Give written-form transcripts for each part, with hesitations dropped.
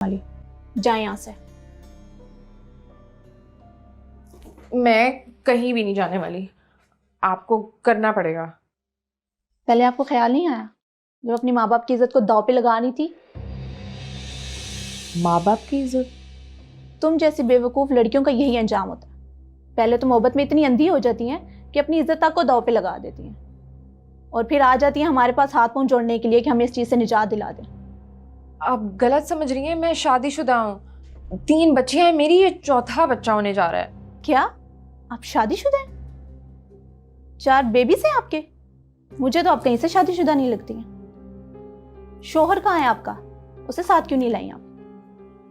वाली, जाए यहाँ से। मैं कहीं भी नहीं जाने वाली, आपको करना पड़ेगा। पहले आपको ख्याल नहीं आया जब अपनी माँ बाप की इज्जत को दांव पे लगानी थी? माँ बाप की इज्जत? तुम जैसी बेवकूफ लड़कियों का यही अंजाम होता है। पहले तो मोहब्बत में इतनी अंधी हो जाती हैं कि अपनी इज्जत तक को दांव पे लगा देती हैं, और फिर आ जाती हैं हमारे पास हाथ पांव जोड़ने के लिए कि हमें इस चीज से निजात दिला दें। आप गलत समझ रही हैं, मैं शादीशुदा हूँ, 3 बच्चियां हैं मेरी, ये चौथा बच्चा होने जा रहा है। क्या आप शादीशुदा हैं? 4 बेबीज हैं आपके? मुझे तो आप कहीं से शादीशुदा नहीं लगती हैं। शोहर कहाँ है आपका? उसे साथ क्यों नहीं लाई आप?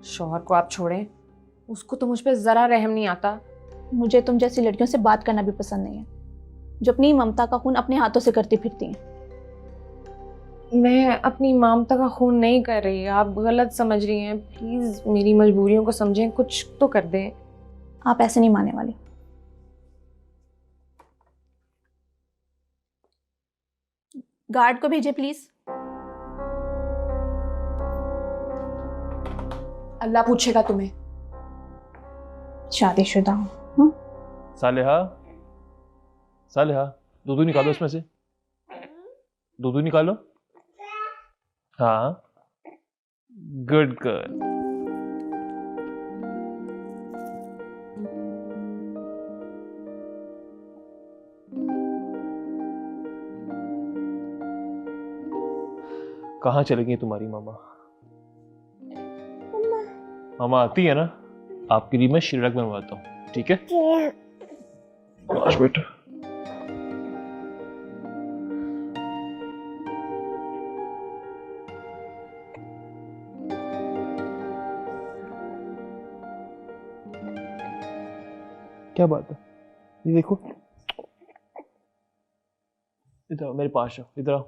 शौहर को आप छोड़ें, उसको तो मुझ पर जरा रहम नहीं आता। मुझे तुम जैसी लड़कियों से बात करना भी पसंद नहीं है, जो अपनी ममता का खून अपने हाथों से करती फिरती हैं। मैं अपनी ममता का खून नहीं कर रही, आप गलत समझ रही हैं। प्लीज मेरी मजबूरियों को समझें, कुछ तो कर दें। आप ऐसे नहीं मानने वाली। गार्ड को भेजिए प्लीज। अल्लाह पूछेगा तुम्हें। शादीशुदा हूँ। सालेहा, सालेहा, दूध निकालो इसमें से, दूध निकालो। हाँ, गुड गर्ल। कहाँ चली गई तुम्हारी मामा? मामा आती है ना, आपके लिए मैं शीरक बनवाता हूँ, ठीक है? आज बेटा। क्या बात है? ये देखो, इधर आओ, मेरे पास आओ, इधर आओ।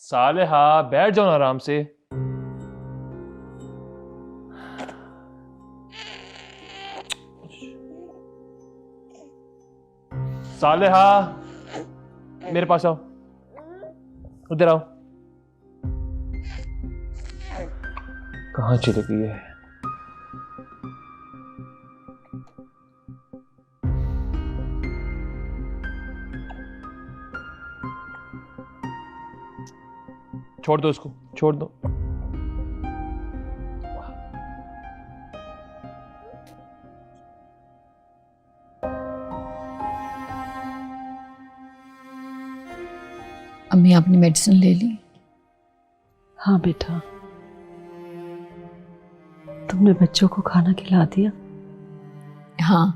सालेहा, बैठ जाओ ना आराम से। सालेहा, मेरे पास आओ, उधर आओ। कहाँ चली गई है? छोड़ दो उसको, छोड़ दो। अम्मी आपने मेडिसिन ले ली? हाँ बेटा, तुमने बच्चों को खाना खिला दिया? हाँ,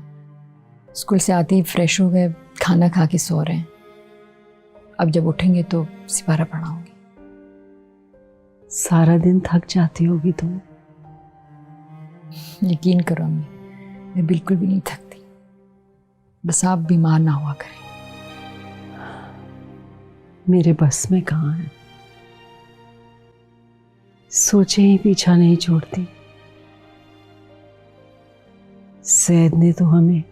स्कूल से आते ही फ्रेश हो गए, खाना खा के सो रहे हैं। अब जब उठेंगे तो सिपारा पढ़ाऊंगी। सारा दिन थक जाती होगी तुम। यकीन करो अम्मी, मैं बिल्कुल भी नहीं थकती, बस आप बीमार ना हुआ करें। मेरे बस में कहाँ है, सोचे ही पीछा नहीं छोड़ती। सैद ने तो हमें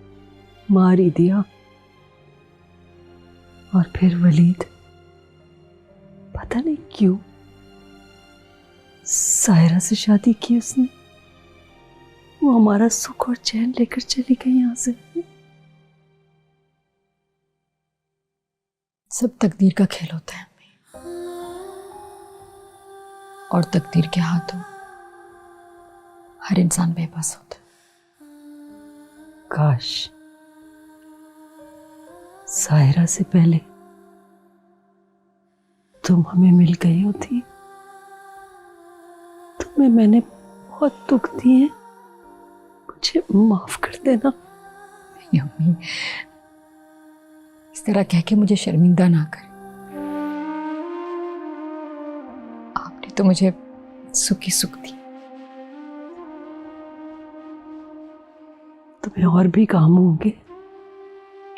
मार ही दिया, और फिर वलीद, पता नहीं क्यों सायरा से शादी की उसने। वो हमारा सुख और चैन लेकर चली गई यहां से। सब तकदीर का खेल होता है अम्मी, और तकदीर के हाथों हर इंसान बेबस होता है। काश सायरा से पहले तुम हमें मिल गई होती। तुम्हें मैंने बहुत दुख दिए, मुझे माफ कर देना। नहीं अम्मी, इस तरह कह के मुझे शर्मिंदा ना कर। आपने तो मुझे सुख ही सुख दी। तुम्हें और भी काम होंगे,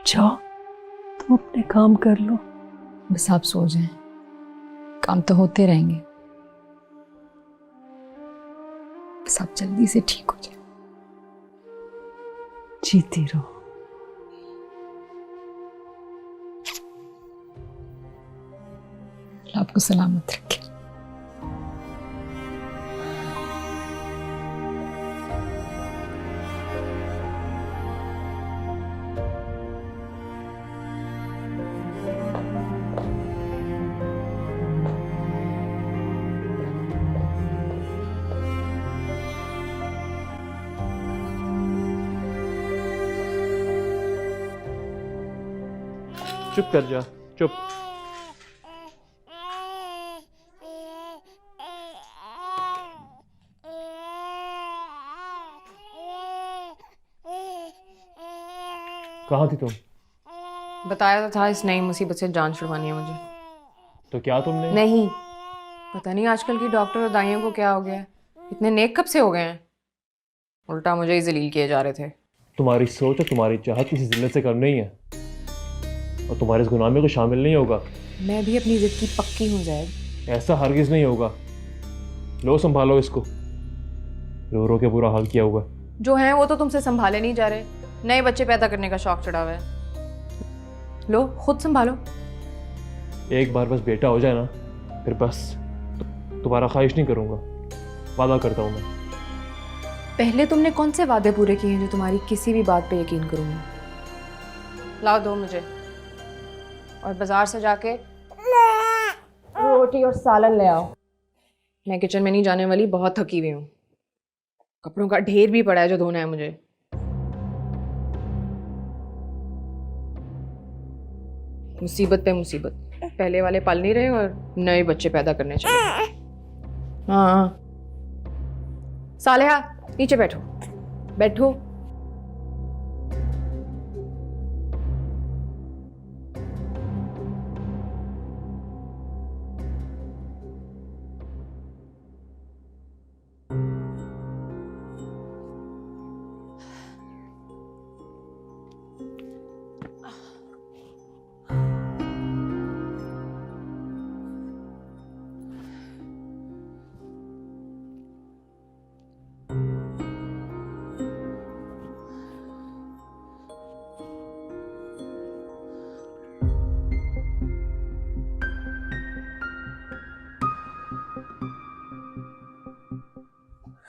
जाओ तुम अपने काम कर लो। बस आप सो जाएं, काम तो होते रहेंगे, बस आप जल्दी से ठीक हो जाए। जीती रहो। आपको सलामत रखे। चुप कर जा, चुप। कहाँ थी तुम? बताया तो था इस नई मुसीबत से जान छुड़वानी है मुझे। तो क्या तुमने? नहीं, पता नहीं आजकल की डॉक्टर और दाइयों को क्या हो गया है, इतने नेक कब से हो गए हैं। उल्टा मुझे ही जलील किए जा रहे थे। तुम्हारी सोच और तुम्हारी चाहत किसी जिल्लत से कम नहीं है, और तुम्हारे इस गुनाह में कोई शामिल नहीं होगा। मैं भी अपनी जिद की पक्की हूँ ज़ैद। ऐसा हरगिज नहीं होगा। लो संभालो इसको, रो रो के बुरा हाल किया हुआ। जो हैं वो तो तुमसे संभाले नहीं जा रहे, नए बच्चे पैदा करने का शौक चढ़ा हुआ है। लो खुद संभालो। एक बार बस बेटा हो जाए ना, फिर बस दोबारा ख्वाहिश नहीं करूँगा, वादा करता हूँ मैं। पहले तुमने कौन से वादे पूरे किए हैं जो तुम्हारी किसी भी बात पे यकीन करूँगी? लाओ दो मुझे, और बाजार से जाके रोटी और सालन ले आओ। मैं किचन में नहीं जाने वाली, बहुत थकी हुई हूँ। कपड़ों का ढेर भी पड़ा है जो धोना है मुझे। मुसीबत पे मुसीबत, पहले वाले पल नहीं रहे और नए बच्चे पैदा करने चले। हाँ सालेहा, नीचे बैठो बैठो।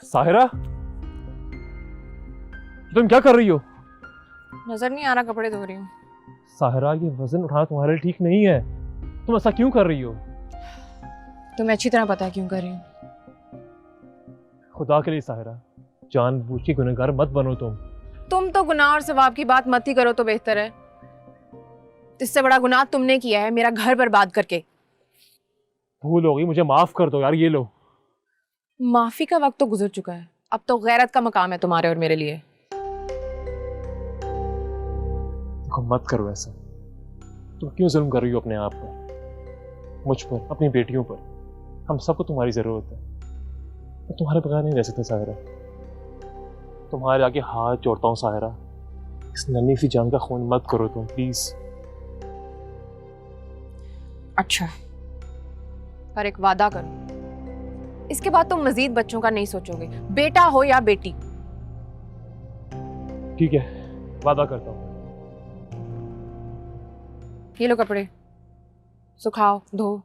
साहिरा, तुम क्या कर रही हो? नजर नहीं आ रहा, कपड़े धो रही हूँ। साहिरा, ये वजन उठाना तुम्हारे लिए ठीक नहीं है। तुम ऐसा क्यों कर रही हो? तुम्हें अच्छी तरह पता है क्यों कर रही हूँ। खुदा के लिए साहिरा, जानबूझ के गुनहगार मत बनो तुम। तुम तो गुनाह और सवाब की बात मत ही करो तो बेहतर है। इससे बड़ा गुनाह तुमने किया है, मेरा घर बर्बाद करके। भूल हो गई, मुझे माफ कर दो यार। ये लो। माफी का वक्त तो गुजर चुका है, अब तो गैरत का मकाम है तुम्हारे और मेरे लिए। देखो, मत करो ऐसा। तुम क्यों जुल्म कर रही हो अपने आप पर, मुझ पर, अपनी बेटियों पर? हम सबको तुम्हारी जरूरत है, मैं तुम्हारे बगैर नहीं रह सकता साहिरा। तुम्हारे आगे हाथ जोड़ता हूँ साहिरा, इस नन्ही सी जान का खून मत करो तुम, प्लीज। अच्छा, पर एक वादा करो, इसके बाद तुम मजीद बच्चों का नहीं सोचोगे, बेटा हो या बेटी। ठीक है, वादा करता हूँ। ये लो कपड़े, सुखाओ धो।